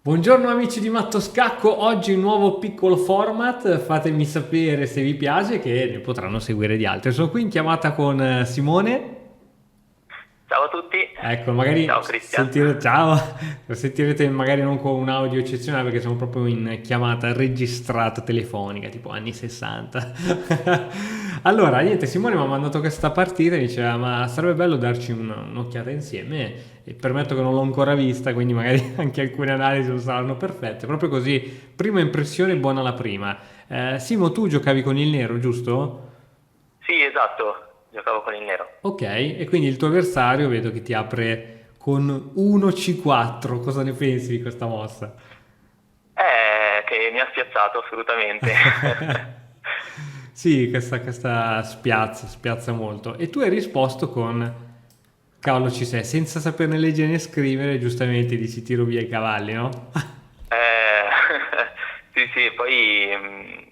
Buongiorno amici di Matto Scacco, oggi un nuovo piccolo format, fatemi sapere se vi piace che ne potranno seguire di altri. Sono qui in chiamata con Simone. Ciao a tutti, Ecco, magari ciao Cristian. sentirete, ciao, lo sentirete magari non con un audio eccezionale perché siamo proprio in chiamata registrata telefonica, tipo anni 60. Allora, niente, Simone mi ha mandato questa partita e diceva, ma sarebbe bello darci un'occhiata insieme e permetto che non l'ho ancora vista, quindi magari anche alcune analisi non saranno perfette. Proprio così, prima impressione buona la prima. Simo, tu giocavi con il nero, giusto? Sì, esatto, giocavo con il nero. Ok, e quindi il tuo avversario vedo che ti apre con 1C4. Cosa ne pensi di questa mossa? Che mi ha spiazzato assolutamente. Sì, questa spiazza molto. E tu hai risposto con cavolo ci sei, senza saperne leggere né scrivere, giustamente dici tiro via i cavalli, no? Eh, sì, sì, poi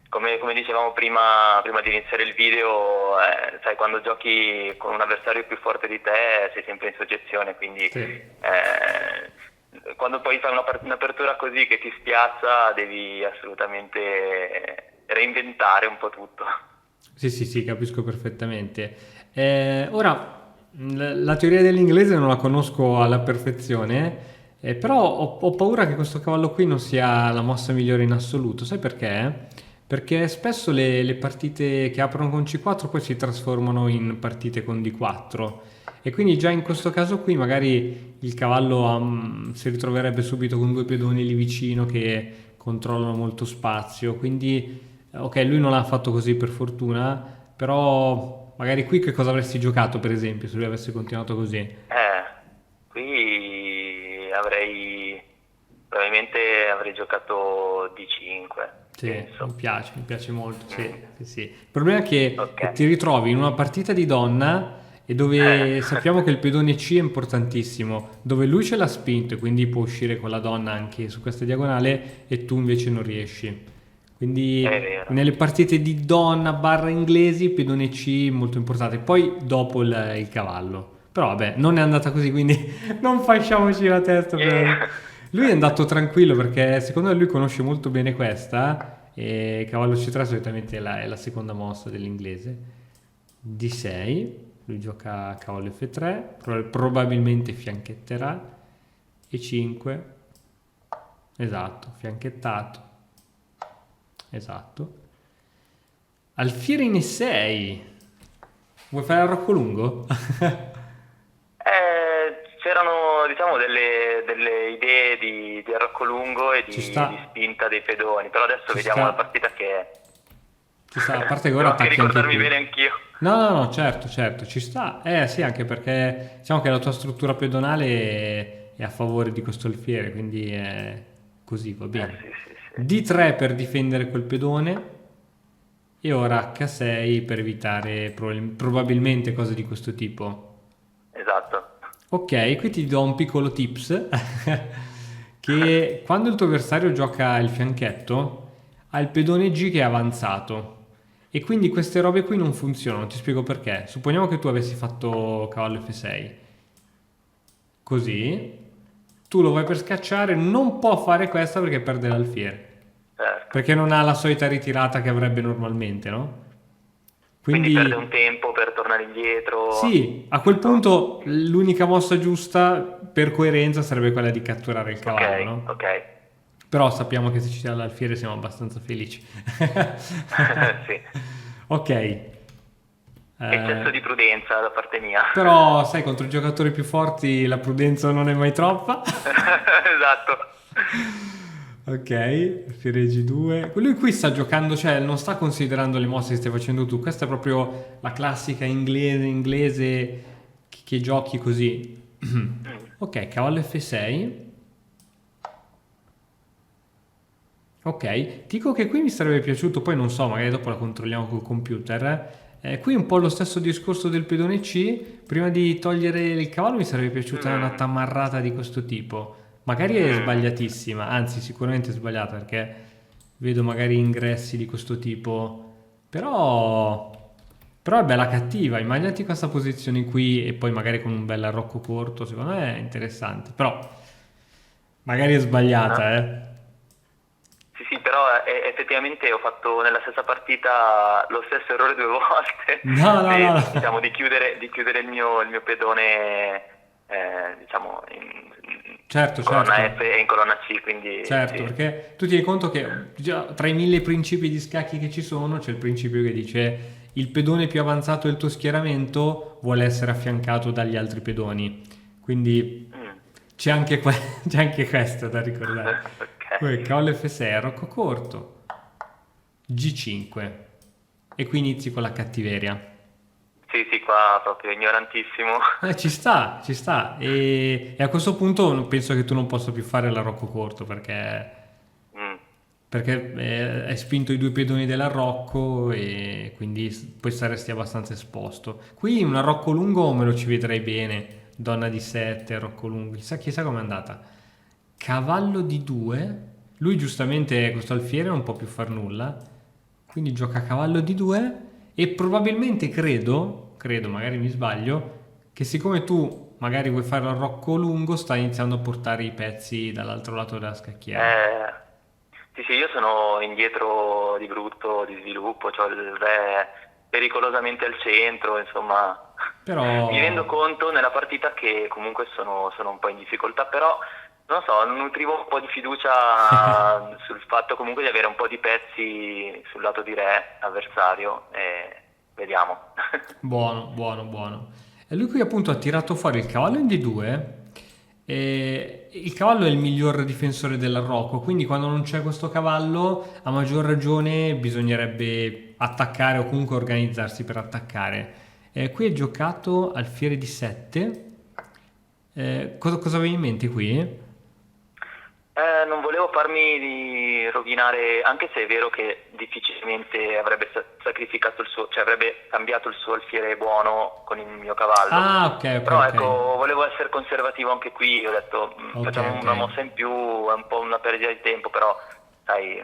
come dicevamo prima di iniziare il video, sai, quando giochi con un avversario più forte di te sei sempre in soggezione, quindi Sì. quando poi fai un'apertura così che ti spiazza devi assolutamente reinventare un po' tutto. Sì, sì, sì, capisco perfettamente. Ora, la teoria dell'inglese non la conosco alla perfezione, però ho paura che questo cavallo qui non sia la mossa migliore in assoluto. Sai perché? Perché spesso le partite che aprono con C4 poi si trasformano in partite con D4. E quindi già in questo caso qui magari il cavallo si ritroverebbe subito con due pedoni lì vicino che controllano molto spazio. Quindi ok, lui non l'ha fatto così per fortuna, però magari qui che cosa avresti giocato per esempio se lui avesse continuato così? Qui probabilmente avrei giocato D5, Sì, penso. mi piace molto, sì, Mm, sì, sì. Il problema è ok. che ti ritrovi in una partita di donna e dove sappiamo che il pedone C è importantissimo, dove lui ce l'ha spinto e quindi può uscire con la donna anche su questa diagonale e tu invece non riesci. È Quindi vero. nelle partite di donna barra inglesi, pedone C molto importante, poi dopo il cavallo. Però vabbè, non è andata così, quindi non fasciamoci la testa E- per... Lui è andato tranquillo perché secondo me lui conosce molto bene questa e cavallo C3 solitamente è la seconda mossa dell'inglese. D6, lui gioca cavallo F3, probabilmente fianchetterà e 5, esatto, fianchettato, esatto. Alfiere in E6, vuoi fare il rocco lungo? C'erano, diciamo, delle idee di arco lungo e Ci di sta, spinta dei pedoni, però adesso ci vediamo la sta, partita che ci sta, a parte che ora devo anche attacchi anche ricordarmi bene qui. anch'io. No, no, no, certo, certo, ci sta. Sì, anche perché diciamo che la tua struttura pedonale è a favore di questo alfiere, quindi è così, va bene. Sì, sì, sì, D3 per difendere quel pedone e ora H6 per evitare probabilmente cose di questo tipo. esatto. Ok, qui ti do un piccolo tips che quando il tuo avversario gioca il fianchetto ha il pedone G che è avanzato e quindi queste robe qui non funzionano, ti spiego perché. Supponiamo che tu avessi fatto cavallo F6, così tu lo vai per scacciare, non può fare questa perché perde l'alfiere, Certo. perché non ha la solita ritirata che avrebbe normalmente, no? Quindi perde un Quindi tempo per tornare indietro, sì, a quel giusto? punto l'unica mossa giusta per coerenza sarebbe quella di catturare il Ok, cavallo, no? ok. Però sappiamo che se ci sia l'alfiere siamo abbastanza felici. Sì. Ok, Eccesso di prudenza da parte mia. però sai, contro i giocatori più forti la prudenza non è mai troppa. Esatto. Ok, alfiere G2. Lui qui sta giocando, cioè non sta considerando le mosse che stai facendo tu. Questa è proprio la classica inglese che giochi così. Mm. Ok, cavallo F6. Ok, dico che qui mi sarebbe piaciuto, poi non so, magari dopo la controlliamo col computer. Qui un po' lo stesso discorso del pedone C, prima di togliere il cavallo mi sarebbe piaciuta una Mm. tamarrata di questo tipo. Magari è Mm. sbagliatissima, anzi sicuramente è sbagliata perché vedo magari ingressi di questo tipo, però, però è bella cattiva, immaginati questa posizione qui e poi magari con un bel arrocco corto, secondo me è interessante, però Magari è Ah? sbagliata, eh. Sì, sì, però effettivamente ho fatto nella stessa partita lo stesso errore due volte, No, no, no, diciamo, no. di chiudere il mio pedone, diciamo, Certo, in colonna certo. F e in colonna C, quindi Certo, sì. perché tu ti rendi conto che già tra i mille principi di scacchi che ci sono c'è il principio che dice il pedone più avanzato del tuo schieramento vuole essere affiancato dagli altri pedoni. Quindi Mm. c'è anche, c'è anche questo da ricordare. Ok. Poi cavallo F6, rocco corto, G5 e qui inizi con la cattiveria. Sì, sì, qua proprio ignorantissimo. Ci sta, ci sta. E a questo punto penso che tu non possa più fare la rocco corto Mm. perché hai spinto i due pedoni dell'arrocco e quindi poi saresti abbastanza esposto. Qui un arrocco lungo me lo ci vedrei bene. Donna di 7, arrocco lungo. Chissà com'è andata. Cavallo di 2. Lui giustamente questo alfiere non può più far nulla. Quindi gioca cavallo di 2 e probabilmente credo, magari mi sbaglio, che siccome tu magari vuoi fare l'arrocco lungo, stai iniziando a portare i pezzi dall'altro lato della scacchiera. Eh, sì, sì, io sono indietro di brutto di sviluppo, cioè il re pericolosamente al centro, insomma, Però mi rendo conto nella partita che comunque sono un po' in difficoltà, però non so, nutrivo un po' di fiducia sul fatto comunque di avere un po' di pezzi sul lato di re avversario e vediamo. buono, buono, buono. E lui qui appunto ha tirato fuori il cavallo in D2 e il cavallo è il miglior difensore dell'arrocco, quindi quando non c'è questo cavallo a maggior ragione bisognerebbe attaccare o comunque organizzarsi per attaccare. Qui è giocato alfiere di 7. Cosa avevi in mente qui? Non volevo farmi rovinare, anche se è vero che difficilmente avrebbe sacrificato il suo, cioè avrebbe cambiato il suo alfiere buono con il mio cavallo. Ah, ok, ok, Però ok. ecco, volevo essere conservativo anche qui, ho detto Ok, facciamo ok. una mossa in più, è un po' una perdita di tempo, però sai,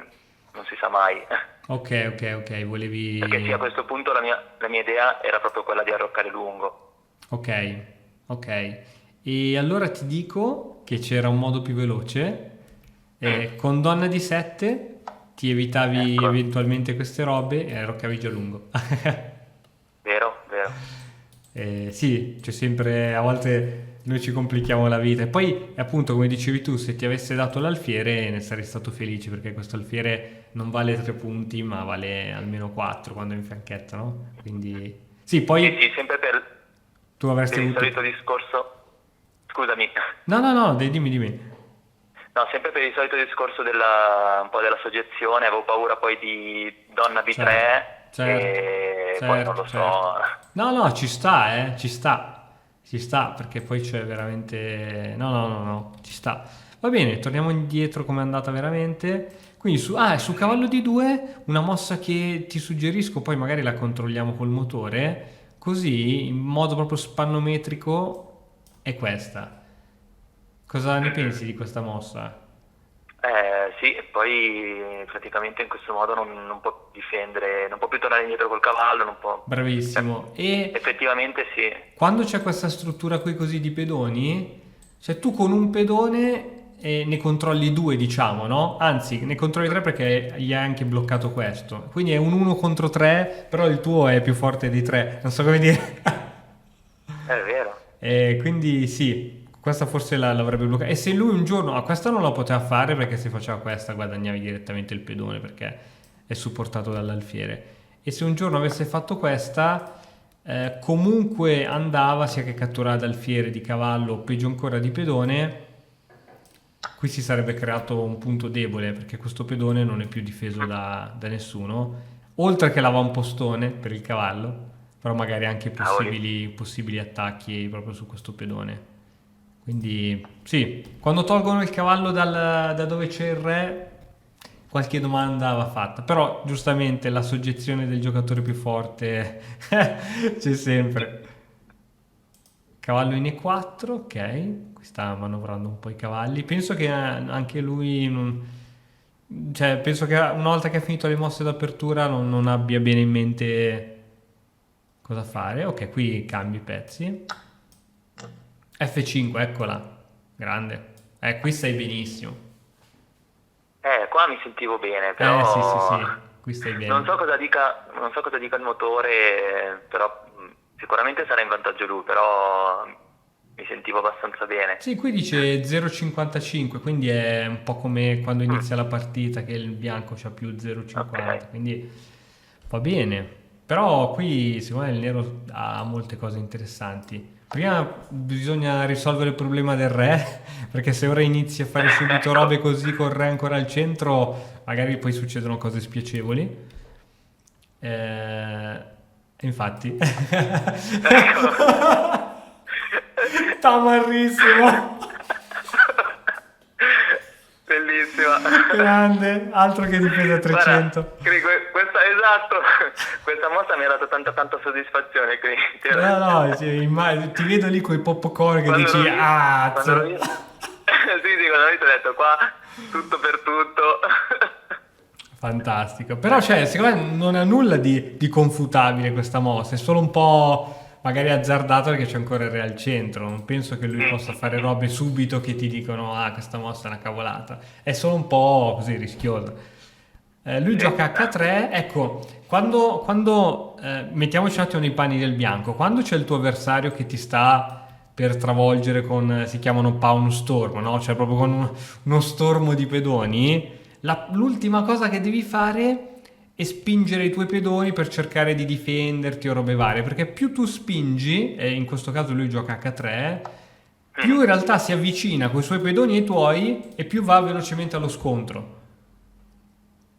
non si sa mai. Ok, ok, ok. Perché sì, a Volevi. questo punto la mia idea era proprio quella di arroccare lungo. Ok, ok. E allora ti dico che c'era un modo più veloce. Mm, Con donna di 7 ti evitavi ecco, eventualmente queste robe e arroccavi già lungo. vero, vero. Sì, c'è sempre, a volte noi ci complichiamo la vita. E poi, appunto, come dicevi tu, se ti avesse dato l'alfiere ne sarei stato felice perché questo alfiere non vale 3 punti, ma vale almeno 4 quando è in fianchetto, no? Quindi, sì, Sì, poi sì, sempre tu avresti per il avuto. solito discorso. Scusami. No, no, no, dimmi, dimmi. No, sempre per il solito discorso un po' della soggezione, avevo paura poi di donna Certo, B3 certo, e poi non certo, lo certo. so. No, no, ci sta, perché poi c'è veramente. No, no, no, no, ci sta. Va bene, torniamo indietro come è andata veramente. Quindi su cavallo di 2, una mossa che ti suggerisco, poi magari la controlliamo col motore, così in modo proprio spannometrico è questa. Cosa ne Mhm. pensi di questa mossa? Sì, e poi praticamente in questo modo non può difendere, non può più tornare indietro col cavallo, non può. Cioè, Bravissimo. E effettivamente sì. quando c'è questa struttura qui così di pedoni, cioè tu con un pedone ne controlli due, diciamo, no? Anzi, ne controlli tre perché gli hai anche bloccato questo. Quindi è un 1 contro 3, però il tuo è più forte di 3. Non so come dire. È vero. Quindi sì, questa forse l'avrebbe bloccata. E se lui un giorno, questa non la poteva fare perché se faceva questa guadagnavi direttamente il pedone perché è supportato dall'alfiere. E se un giorno avesse fatto questa, comunque andava sia che catturare d'alfiere di cavallo o peggio ancora di pedone, qui si sarebbe creato un punto debole perché questo pedone non è più difeso da nessuno, oltre che l'avampostone per il cavallo, però magari anche Cavoli. possibili attacchi proprio su questo pedone. Quindi sì, quando tolgono il cavallo da dove c'è il re, qualche domanda va fatta, però giustamente la soggezione del giocatore più forte c'è sempre. Cavallo in E4, ok, qui sta manovrando un po' i cavalli. Penso che anche lui, cioè, penso che una volta che ha finito le mosse d'apertura non abbia bene in mente cosa fare. Ok, qui cambi i pezzi. F5, eccola, grande. Qui stai benissimo. Qua mi sentivo bene, Sì, sì, però sì, qui stai non bene. so non so cosa dica il motore, però sicuramente sarà in vantaggio lui, però mi sentivo abbastanza bene. Sì, qui dice 0,55, quindi è un po' come quando Mm, inizia la partita che il bianco c'ha più ok. 0,50, quindi va bene. Però qui secondo me il nero ha molte cose interessanti. Prima bisogna risolvere il problema del re, perché se ora inizi a fare subito Ecco, robe così con il re ancora al centro, magari poi succedono cose spiacevoli. Infatti, ecco. tamarrissimo. Bellissima. Grande, altro che difesa Guarda, 300. questa, esatto, questa mossa mi ha dato tanta soddisfazione, quindi No, no, sì, ti vedo lì con i popcorn che quando dici, l'ho visto, ah, quando l'ho visto, sì, quando l'ho visto ho detto qua, tutto per tutto. fantastico. Però, cioè, secondo me non ha nulla di confutabile questa mossa, è solo un po' magari azzardato perché c'è ancora il re al centro. Non penso che lui possa fare robe subito che ti dicono, ah, questa mossa è una cavolata. È solo un po' così rischiosa. Lui Sì. gioca H3, ecco, quando mettiamoci un attimo nei panni del bianco, quando c'è il tuo avversario che ti sta per travolgere con, si chiamano Pawn Storm, no? Cioè proprio con uno stormo di pedoni, l'ultima cosa che devi fare è spingere i tuoi pedoni per cercare di difenderti o robe varie, perché più tu spingi, e in questo caso lui gioca H3, più in realtà si avvicina con i suoi pedoni ai tuoi e più va velocemente allo scontro.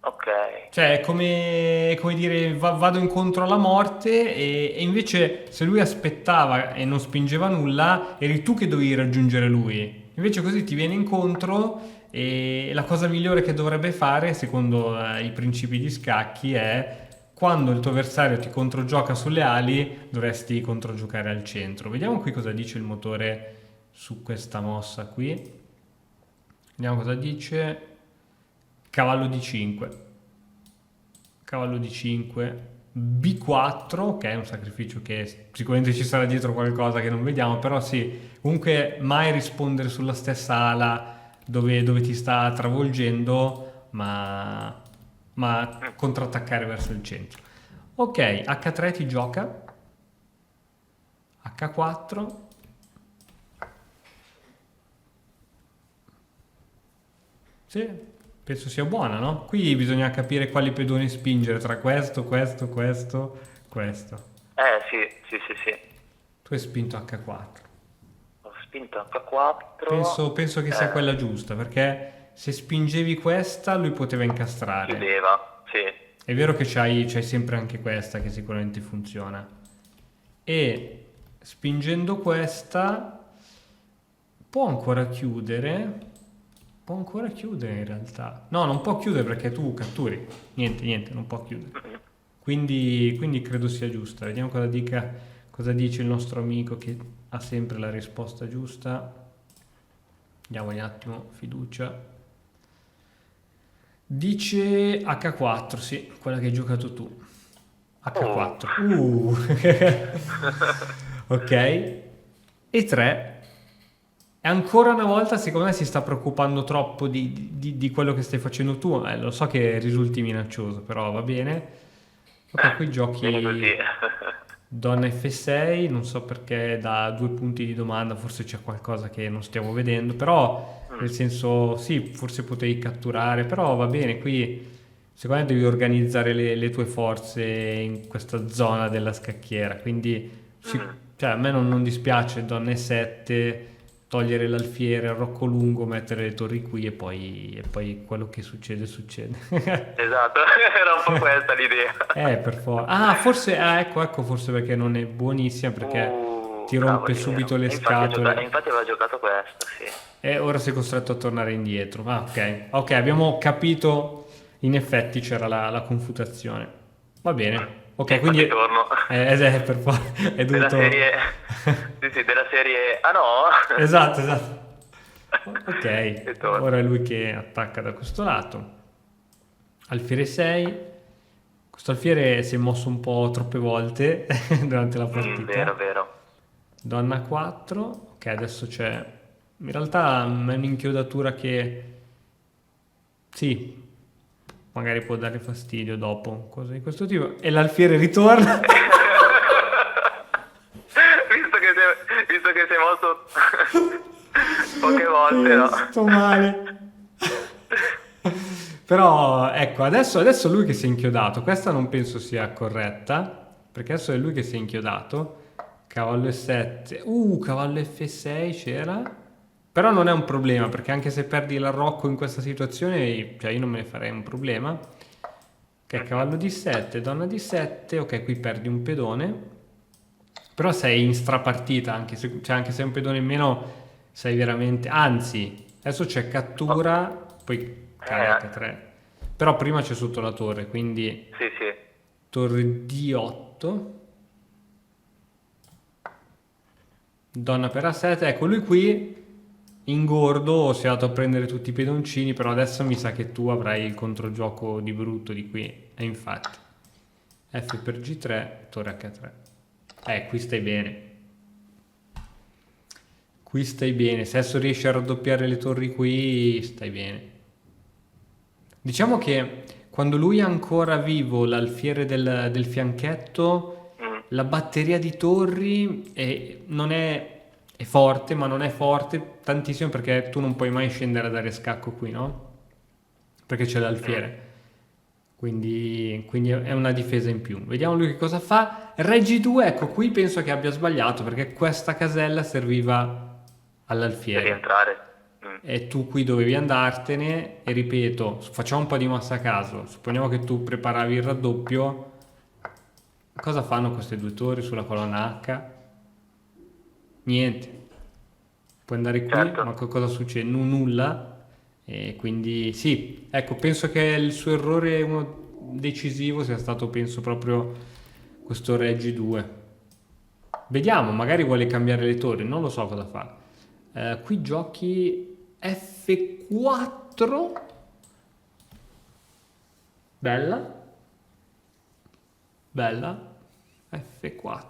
Ok. Cioè, è come dire, vado incontro alla morte e invece se lui aspettava e non spingeva nulla, eri tu che dovevi raggiungere lui. Invece così ti viene incontro e la cosa migliore che dovrebbe fare, secondo i principi di scacchi, è quando il tuo avversario ti controgioca sulle ali, dovresti controgiocare al centro. Vediamo qui cosa dice il motore su questa mossa qui. Vediamo cosa dice. Cavallo di 5. Cavallo di 5, B4, che è un sacrificio che sicuramente ci sarà dietro qualcosa che non vediamo, però sì, comunque mai rispondere sulla stessa ala dove ti sta travolgendo, ma contrattaccare verso il centro. Ok, H3 ti gioca, H4, sì, penso sia buona, no? Qui bisogna capire quali pedoni spingere tra questo, questo, questo, questo. Sì, sì, sì, sì. Tu hai spinto H4. Ho spinto H4, Penso che sia quella giusta, perché se spingevi questa lui poteva incastrare. chiudeva, sì. È vero che c'hai sempre anche questa che sicuramente funziona. E spingendo questa può ancora chiudere. Può ancora chiudere in realtà. No, non può chiudere perché tu catturi. Niente, non può chiudere. Quindi credo sia giusta. Vediamo cosa dice il nostro amico che ha sempre la risposta giusta. Andiamo un attimo, fiducia. Dice H4, sì, quella che hai giocato tu. Oh. H4. Ok. E 3. E ancora una volta, secondo me, si sta preoccupando troppo di quello che stai facendo tu. Lo so che risulti minaccioso, però va bene. Ok, qui Bene così. giochi donna F6, non so perché da 2 punti di domanda forse c'è qualcosa che non stiamo vedendo, però Mm, nel senso sì, forse potevi catturare, però va bene, qui secondo me devi organizzare le tue forze in questa zona della scacchiera, quindi mm. cioè, a me non dispiace donna E7, togliere l'alfiere, il rocco lungo, mettere le torri qui e poi quello che succede succede. Esatto, era un po' questa l'idea. Per forza. Ah, forse, ecco, forse perché non è buonissima, perché ti rompe Cavoli, vero. subito le scatole. Infatti aveva giocato questa, sì. E ora sei costretto a tornare indietro. Ah, ok. Ok, abbiamo capito. In effetti c'era la confutazione. Va bene. E Ok, quindi infatti torno. per forza è Della dovuto. serie... Sì, sì, della serie... Ah no? Esatto, esatto. E Ok, torno. ora è lui che attacca da questo lato. Alfiere 6. Questo alfiere si è mosso un po' troppe volte durante la Vero, partita. vero. Donna 4. Ok, adesso c'è In realtà è un'inchiodatura che sì, magari può dare fastidio dopo, cose di questo tipo. E l'alfiere ritorna. Visto che sei mosso poche volte, no? Sto male. Però ecco, adesso lui che si è inchiodato, questa non penso sia corretta, perché adesso è lui che si è inchiodato. Cavallo E7, cavallo F6 c'era, però non è un problema, perché anche se perdi l'arrocco in questa situazione, cioè io non me ne farei un problema. Ok, cavallo D7, donna D7, ok, qui perdi un pedone, però sei in strapartita, anche se è un pedone in meno, sei veramente, anzi, adesso c'è cattura, poi carica 3, però prima c'è sotto la torre, quindi Sì, sì. torre D8, donna per A7, ecco lui qui ingordo si è andato a prendere tutti i pedoncini, però adesso mi sa che tu avrai il controgioco di brutto di qui, e infatti F per G3, torre H3, qui stai bene. Qui stai bene, se adesso riesci a raddoppiare le torri qui, stai bene. Diciamo che quando lui ha ancora vivo l'alfiere del fianchetto, la batteria di torri è forte, ma non è forte tantissimo perché tu non puoi mai scendere a dare scacco qui, no? Perché c'è l'alfiere. Quindi è una difesa in più. Vediamo lui che cosa fa. Re G2, ecco, qui penso che abbia sbagliato perché questa casella serviva Per all'alfiere. rientrare. E tu qui dovevi andartene e ripeto, facciamo un po' di massa a caso. Supponiamo che tu preparavi il raddoppio. Cosa fanno queste due torri sulla colonna H? Niente. Puoi andare qui, Certo. ma cosa succede? Nulla. E quindi sì, ecco, penso che il suo errore uno decisivo sia stato, penso, proprio questo Re G2. Vediamo, magari vuole cambiare le torri, non lo so cosa fa. Qui giochi F4. Bella. Bella. F4.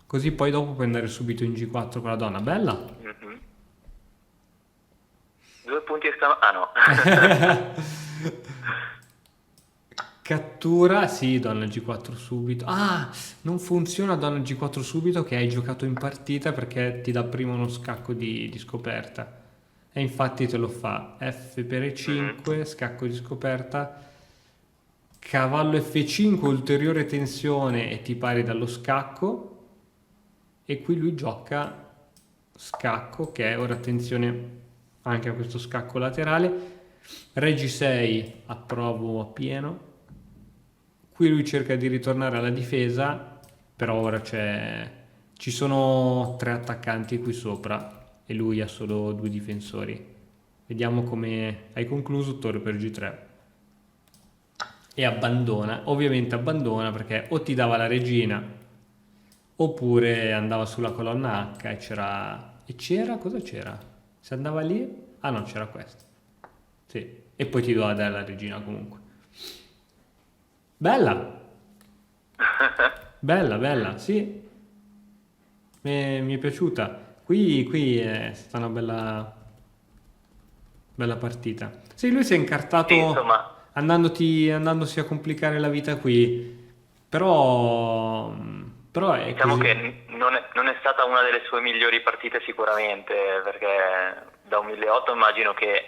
Così poi dopo puoi andare subito in G4 con la donna. Bella. 2 punti esclamativi. No. Cattura, sì, donna G4 subito. Non funziona donna G4 subito che hai giocato in partita perché ti dà prima uno scacco di scoperta. E infatti te lo fa. F per E5, scacco di scoperta. Cavallo F5, ulteriore tensione e ti pari dallo scacco. E qui lui gioca scacco, che è ora attenzione anche a questo scacco laterale. Re G6, approvo appieno. Qui lui cerca di ritornare alla difesa, però ora ci sono 3 attaccanti qui sopra e lui ha solo 2 difensori. Vediamo come hai concluso, torre per G3. E abbandona, ovviamente abbandona perché o ti dava la regina oppure andava sulla colonna H e c'era, cosa c'era? Se andava lì, no, c'era questa. Sì, e poi ti doveva dare la regina comunque. Bella, bella, sì, mi è piaciuta. Qui è stata una bella partita. Sì, lui si è incartato Sì, insomma. andandosi a complicare la vita qui, però è Diciamo così. che non è stata una delle sue migliori partite sicuramente, perché da un 1008 immagino che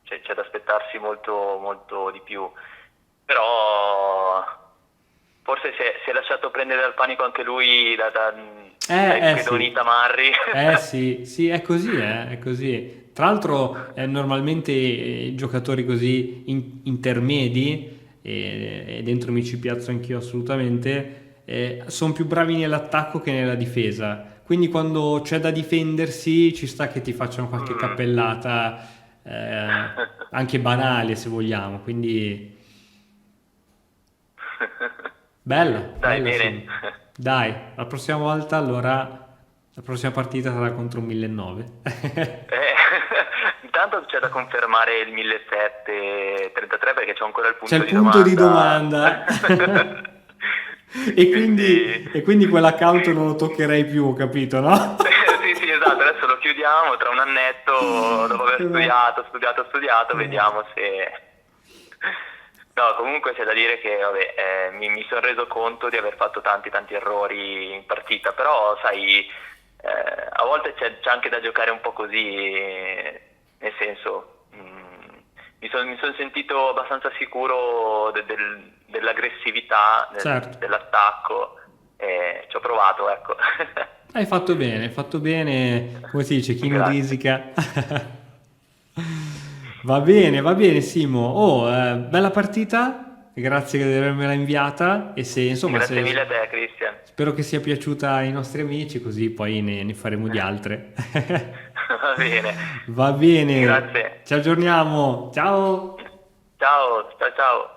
c'è da aspettarsi molto, molto di più. Però forse si è lasciato prendere dal panico anche lui dai pedoni Sì. tamarri. Sì, è così, è così. Tra l'altro, normalmente giocatori così intermedi, e dentro mi ci piazzo anch'io assolutamente, sono più bravi nell'attacco che nella difesa. Quindi quando c'è da difendersi ci sta che ti facciano qualche cappellata, anche banale se vogliamo. Quindi bella, Dai, bella, bene. sì. Dai, la prossima volta allora, la prossima partita sarà contro un 1.900. Intanto c'è da confermare il 1733 perché c'è ancora il punto C'è il di punto domanda. di domanda. E quindi quell'account non lo toccherei più, capito, no? Sì, esatto, adesso lo chiudiamo. vediamo tra un annetto, dopo aver studiato, vediamo se... No, comunque c'è da dire che vabbè, mi sono reso conto di aver fatto tanti errori in partita, però sai, a volte c'è anche da giocare un po' così, nel senso, mi son sentito abbastanza sicuro dell'aggressività, Certo. dell'attacco, e ci ho provato, ecco. Hai fatto bene, come si dice, chi non Grazie. risica. Va bene Simo. Oh, bella partita, grazie di avermela inviata e se, insomma, Grazie mille a te, Christian. spero che sia piaciuta ai nostri amici, così poi ne faremo di altre. Va bene. Va bene, Grazie. ci aggiorniamo, ciao! Ciao, ciao, ciao.